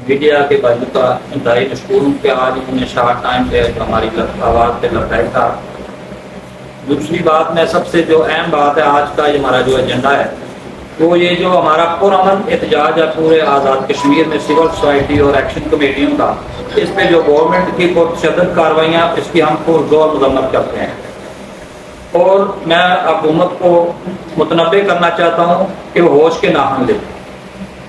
Media کے بھائیوں کا انتہائی مشکور ہوں کہ آج انہوں نے شارٹ ٹائم پہ ہماری آواز پہ لبیک تھا۔ دوسری بات میں سب سے جو اہم بات ہے آج کا یہ ہمارا جو ایجنڈا ہے وہ یہ جو ہمارا پرامن احتجاج ہے پورے آزاد کشمیر میں سول سوسائٹی اور ایکشن کمیٹیوں کا، اس پہ جو گورنمنٹ کی پرتشدد کارروائیاں اس کی ہم پرزور مذمت کرتے ہیں، اور میں حکومت کو متنبع کرنا چاہتا ہوں کہ وہ ہوش کے ناخن لے۔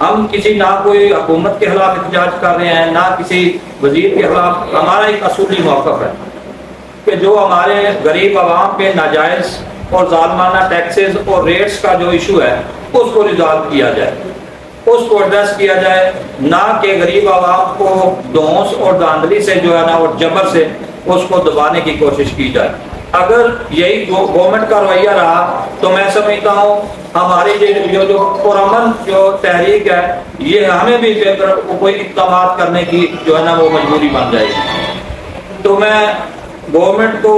ہم کسی نہ کوئی حکومت کے خلاف احتجاج کر رہے ہیں، نہ کسی وزیر کے خلاف۔ ہمارا ایک اصولی موقف ہے کہ جو ہمارے غریب عوام پہ ناجائز اور ظالمانہ ٹیکسز اور ریٹس کا جو ایشو ہے اس کو ریزالو کیا جائے، اس کو ایڈریس کیا جائے، نہ کہ غریب عوام کو دھونس اور دھاندلی سے جو ہے نا اور جبر سے اس کو دبانے کی کوشش کی جائے۔ اگر یہی گورنمنٹ کا رویہ رہا تو میں سمجھتا ہوں ہماری جو پرامن جو تحریک ہے یہ ہمیں بھی کوئی اقدامات کرنے کی جو ہے نا وہ مجبوری بن جائے گی۔ تو میں گورنمنٹ کو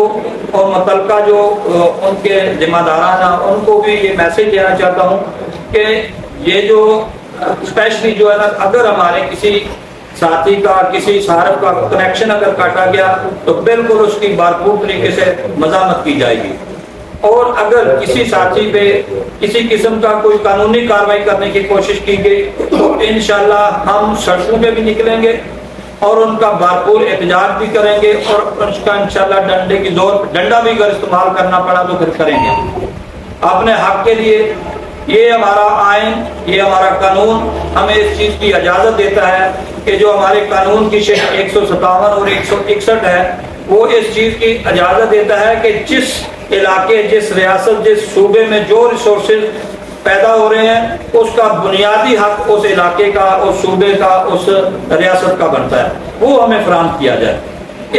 اور متعلقہ جو ان کے ذمہ داران ہیں ان کو بھی یہ میسج دینا چاہتا ہوں کہ یہ جو اسپیشلی جو ہے نا اگر ہمارے کسی ساتھی کا کسی صارف کا کنیکشن اگر کاٹا گیا تو بالکل اس کی بھرپور طریقے سے مذمت کی جائے گی، اور اگر کسی ساتھی پہ کسی قسم کا کوئی قانونی کارروائی کرنے کی کوشش کی گئی تو انشاءاللہ ہم سڑکوں پہ بھی نکلیں گے اور ان کا بھرپور احتجاج بھی کریں گے، اور اس کا انشاءاللہ ڈنڈا بھی اگر استعمال کرنا پڑا تو پھر کریں گے اپنے حق کے لیے۔ یہ ہمارا آئین، یہ ہمارا قانون ہمیں اس چیز کی اجازت دیتا ہے کہ جو ہمارے قانون کی شرح 157 اور 161 ہے وہ اس چیز کی اجازت دیتا ہے کہ جس علاقے، جس ریاست، جس صوبے میں جو ریسورسز پیدا ہو رہے ہیں اس کا بنیادی حق اس علاقے کا، اس صوبے کا، اس ریاست کا بنتا ہے، وہ ہمیں فراہم کیا جائے۔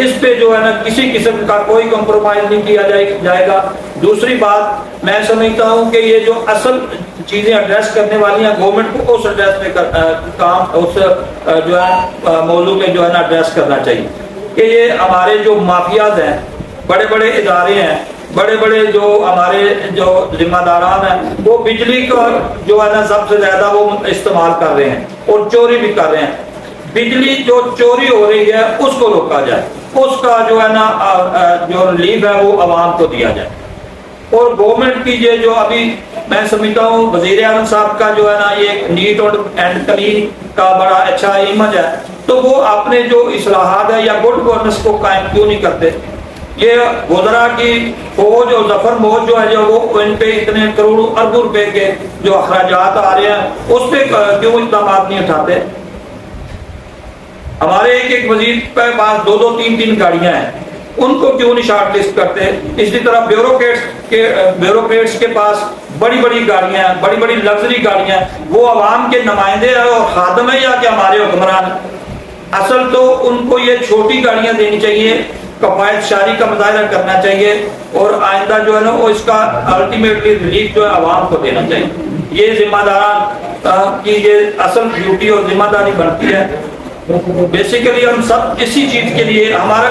اس پہ جو ہے نا کسی قسم کا کوئی کمپرومائز نہیں کیا جائے گا۔ دوسری بات میں سمجھتا ہوں کہ یہ جو اصل چیزیں ایڈریس کرنے والی ہیں گورنمنٹ کو اس ایڈریس پہ کام اس جو ہے موضوع پہ جو ہے نا ایڈریس کرنا چاہیے کہ یہ ہمارے جو مافیاز ہیں، بڑے بڑے ادارے ہیں، بڑے بڑے جو ہمارے جو ذمہ داران ہیں وہ بجلی کا جو ہے نا سب سے زیادہ وہ استعمال کر رہے ہیں اور چوری بھی کر رہے ہیں۔ بجلی جو چوری ہو رہی ہے اس کو روکا جائے، اس کا جو ہے نا جو ریلیف ہے وہ عوام کو دیا جائے، اور گورنمنٹ کی یہ جو ابھی میں سمجھتا ہوں وزیر اعظم صاحب کا جو ہے نا یہ نیٹ اینڈ کلین کا بڑا اچھا امیج ہے، تو وہ اپنے جو اصلاحات ہے یا گڈ گورننس کو قائم کیوں نہیں کرتے؟ یہ وزراء کی فوج اور ظفر موج جو ہے جو وہ ان پہ اتنے کروڑوں اربوں روپے کے جو اخراجات آ رہے ہیں اس پہ کیوں اقدامات نہیں اٹھاتے؟ ہمارے ایک وزیر کے پاس 2-3 گاڑیاں ہیں، ان کو کیوں نہیں شارٹ لسٹ کرتے؟ اسی طرح بیوروکریٹس کے پاس بڑی بڑی گاڑیاں ہیں، بڑی بڑی لگژری گاڑیاں ہیں، وہ عوام کے نمائندے ہیں اور خادم ہیں یا کہ ہمارے حکمران؟ اصل تو ان کو یہ چھوٹی گاڑیاں دینی چاہیے، کفایت شاری کا مظاہرہ کرنا چاہیے، اور آئندہ جو ہے نا وہ اس کا الٹیمیٹلی ریلیف جو ہے عوام کو دینا چاہیے۔ یہ ذمہ داران کی یہ اصل ڈیوٹی اور ذمہ داری بنتی ہے۔ بیسیکلی ہم سب اسی چیز کے لیے، ہمارا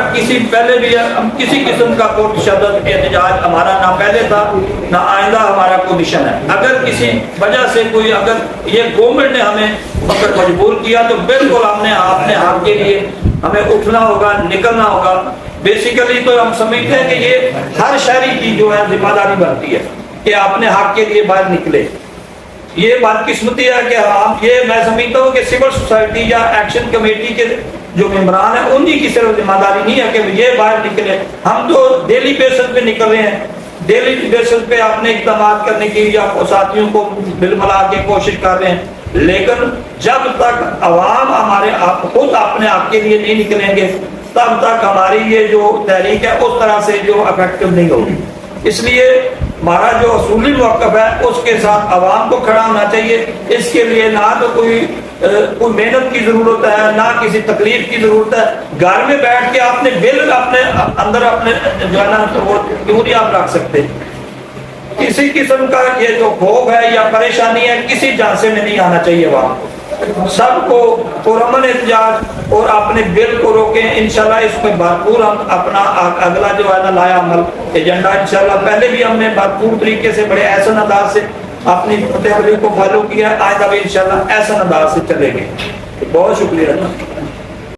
پہلے بھی ہم کسی قسم کا پرتشدد احتجاج ہمارا نہ پہلے تھا نہ آئندہ ہمارا کوئی مشن ہے۔ اگر کسی وجہ سے کوئی اگر یہ گورنمنٹ نے ہمیں اگر مجبور کیا تو بالکل ہم نے اپنے حق کے لیے ہمیں اٹھنا ہوگا، نکلنا ہوگا۔ بیسیکلی تو ہم سمجھتے ہیں کہ یہ ہر شہری کی جو ہے ذمہ داری بنتی ہے کہ اپنے حق کے لیے باہر نکلے۔ یہ بدقسمتی ہے کہ یہ میں سمجھتا ہوں کہ سول سوسائٹی یا ایکشن کمیٹی کے جو ممبران ہیں انہی کی صرف ذمہ داری نہیں ہے کہ یہ باہر نکلے، ہم تو ڈیلی بیسس پہ نکل رہے ہیں، ڈیلی بیسس پہ اپنے اقدامات کرنے کی یا ساتھیوں کو مل ملا کے کوشش کر رہے ہیں، لیکن جب تک عوام ہمارے خود اپنے حق کے لیے نہیں نکلیں گے تب تک ہماری یہ جو تحریک ہے اس طرح سے جو افیکٹو نہیں ہوگی۔ اس لیے ہمارا جو اصولی موقف ہے اس کے ساتھ عوام کو کھڑا ہونا چاہیے۔ اس کے لیے نہ تو کوئی محنت کی ضرورت ہے، نہ کسی تکلیف کی ضرورت ہے۔ گھر میں بیٹھ کے اپنے بل اپنے اندر اپنے جو ہے نا وہ کیوں نہیں آپ رکھ سکتے؟ کسی قسم کا یہ جو خوف ہے یا پریشانی ہے کسی جانسے میں نہیں آنا چاہیے عوام کو۔ سب کو پرامن احتجاج اور اپنے بل کو روکیں، انشاءاللہ اس میں بھرپور ہم اپنا اگلا جو ہے نا لایا عمل ایجنڈا انشاءاللہ پہلے بھی ہم نے بھرپور طریقے سے بڑے احسن انداز سے اپنی تحریک کو فالو کیا ہے، آئندہ بھی انشاءاللہ احسن انداز سے چلے گے۔ بہت شکریہ.